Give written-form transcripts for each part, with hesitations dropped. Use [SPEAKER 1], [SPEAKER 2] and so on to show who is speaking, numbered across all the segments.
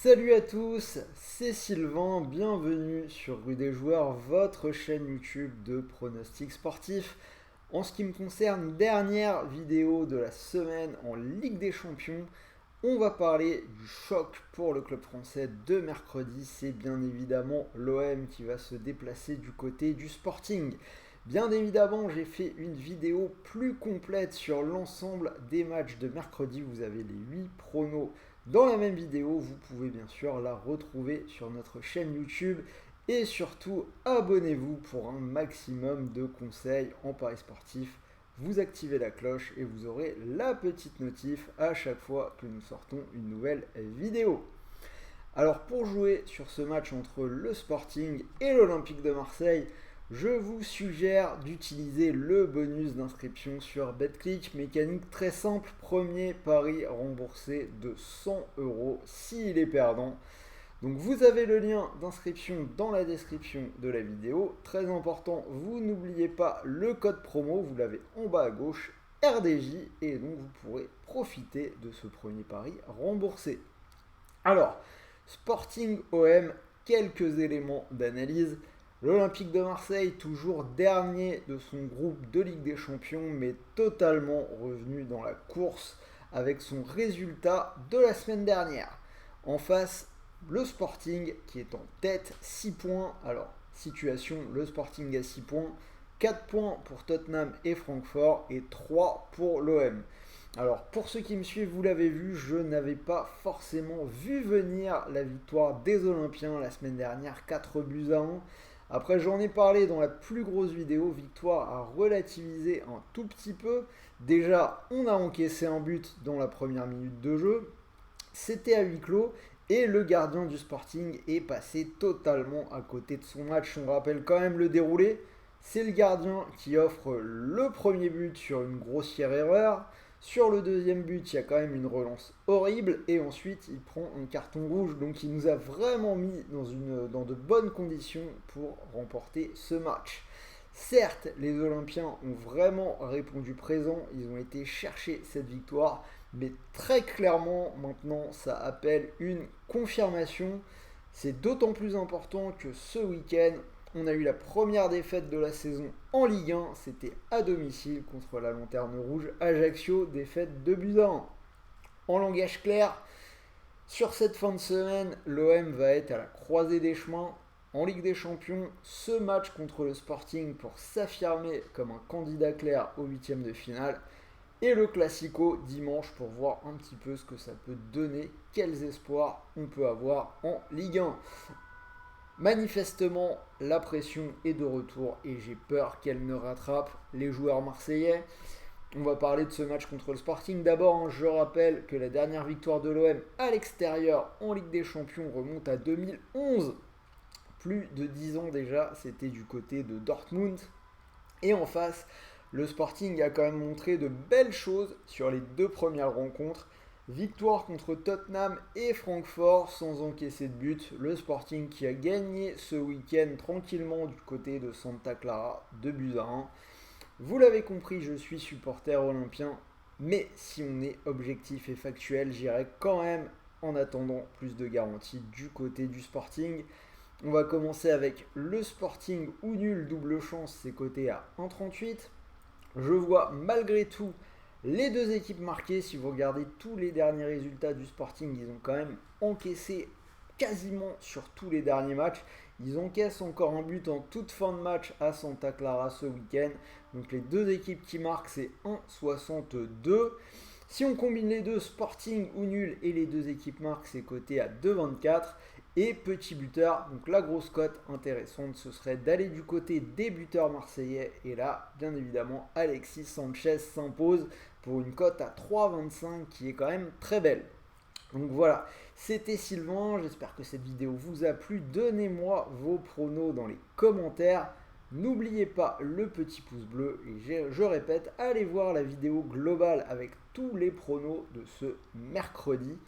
[SPEAKER 1] Salut à tous, c'est Sylvain, bienvenue sur Rue des Joueurs, votre chaîne YouTube de pronostics sportifs. En ce qui me concerne, dernière vidéo de la semaine en Ligue des Champions, on va parler du choc pour le club français de mercredi. C'est bien évidemment l'OM qui va se déplacer du côté du Sporting. Bien évidemment, j'ai fait une vidéo plus complète sur l'ensemble des matchs de mercredi. Vous avez les 8 pronos dans la même vidéo. Vous pouvez bien sûr la retrouver sur notre chaîne YouTube. Et surtout, abonnez-vous pour un maximum de conseils en paris sportif. Vous activez la cloche et vous aurez la petite notif à chaque fois que nous sortons une nouvelle vidéo. Alors pour jouer sur ce match entre le Sporting et l'Olympique de Marseille, je vous suggère d'utiliser le bonus d'inscription sur BetClick. Mécanique très simple, premier pari remboursé de 100 € s'il est perdant. Donc vous avez le lien d'inscription dans la description de la vidéo. Très important, vous n'oubliez pas le code promo, vous l'avez en bas à gauche, RDJ, et donc vous pourrez profiter de ce premier pari remboursé. Alors, Sporting OM, quelques éléments d'analyse. L'Olympique de Marseille, toujours dernier de son groupe de Ligue des Champions, mais totalement revenu dans la course avec son résultat de la semaine dernière. En face, le Sporting qui est en tête, 6 points. Alors, situation, le Sporting a 6 points, 4 points pour Tottenham et Francfort et 3 pour l'OM. Alors, pour ceux qui me suivent, vous l'avez vu, je n'avais pas forcément vu venir la victoire des Olympiens la semaine dernière, 4-1. Après, j'en ai parlé dans la plus grosse vidéo, victoire à relativiser un tout petit peu. Déjà, on a encaissé un but dans la première minute de jeu. C'était à huis clos et le gardien du Sporting est passé totalement à côté de son match. On rappelle quand même le déroulé. C'est le gardien qui offre le premier but sur une grossière erreur. Sur le deuxième but, il y a quand même une relance horrible et ensuite il prend un carton rouge. Donc il nous a vraiment mis dans de bonnes conditions pour remporter ce match. Certes, les Olympiens ont vraiment répondu présent, ils ont été chercher cette victoire, mais très clairement maintenant ça appelle une confirmation. C'est d'autant plus important que ce week-end, on a eu la première défaite de la saison en Ligue 1, c'était à domicile contre la Lanterne Rouge Ajaccio, défaite 2-1. En langage clair, sur cette fin de semaine, l'OM va être à la croisée des chemins. En Ligue des Champions, ce match contre le Sporting pour s'affirmer comme un candidat clair au huitième de finale. Et le Classico dimanche pour voir un petit peu ce que ça peut donner, quels espoirs on peut avoir en Ligue 1. Manifestement, la pression est de retour et j'ai peur qu'elle ne rattrape les joueurs marseillais. On va parler de ce match contre le Sporting. D'abord, je rappelle que la dernière victoire de l'OM à l'extérieur en Ligue des Champions remonte à 2011. Plus de 10 ans déjà, c'était du côté de Dortmund. Et en face, le Sporting a quand même montré de belles choses sur les deux premières rencontres. Victoire contre Tottenham et Francfort sans encaisser de but. Le Sporting qui a gagné ce week-end tranquillement du côté de Santa Clara, 2-1. Vous l'avez compris, je suis supporter olympien, mais si on est objectif et factuel, j'irai quand même en attendant plus de garanties du côté du Sporting. On va commencer avec le Sporting ou nul double chance, c'est coté à 1,38. Je vois malgré tout les deux équipes marquées. Si vous regardez tous les derniers résultats du Sporting, ils ont quand même encaissé quasiment sur tous les derniers matchs. Ils encaissent encore un but en toute fin de match à Santa Clara ce week-end. Donc les deux équipes qui marquent, c'est 1,62. Si on combine les deux, Sporting ou nul et les deux équipes marquent, c'est coté à 2,24. Et petit buteur, donc la grosse cote intéressante, ce serait d'aller du côté des buteurs marseillais. Et là, bien évidemment, Alexis Sanchez s'impose pour une cote à 3,25 qui est quand même très belle. Donc voilà, c'était Sylvain, j'espère que cette vidéo vous a plu. Donnez-moi vos pronos dans les commentaires. N'oubliez pas le petit pouce bleu et je répète, allez voir la vidéo globale avec tous les pronos de ce mercredi.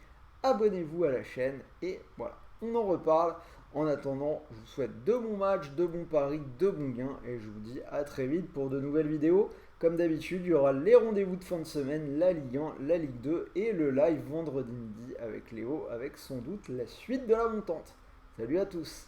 [SPEAKER 1] Abonnez-vous à la chaîne et voilà. On en reparle En attendant, je vous souhaite de bons matchs, de bons paris, de bons gains et je vous dis à très vite pour de nouvelles vidéos. Comme d'habitude, il y aura les rendez-vous de fin de semaine, la Ligue 1, la Ligue 2 et le live vendredi midi avec Léo avec sans doute la suite de la montante. Salut à tous!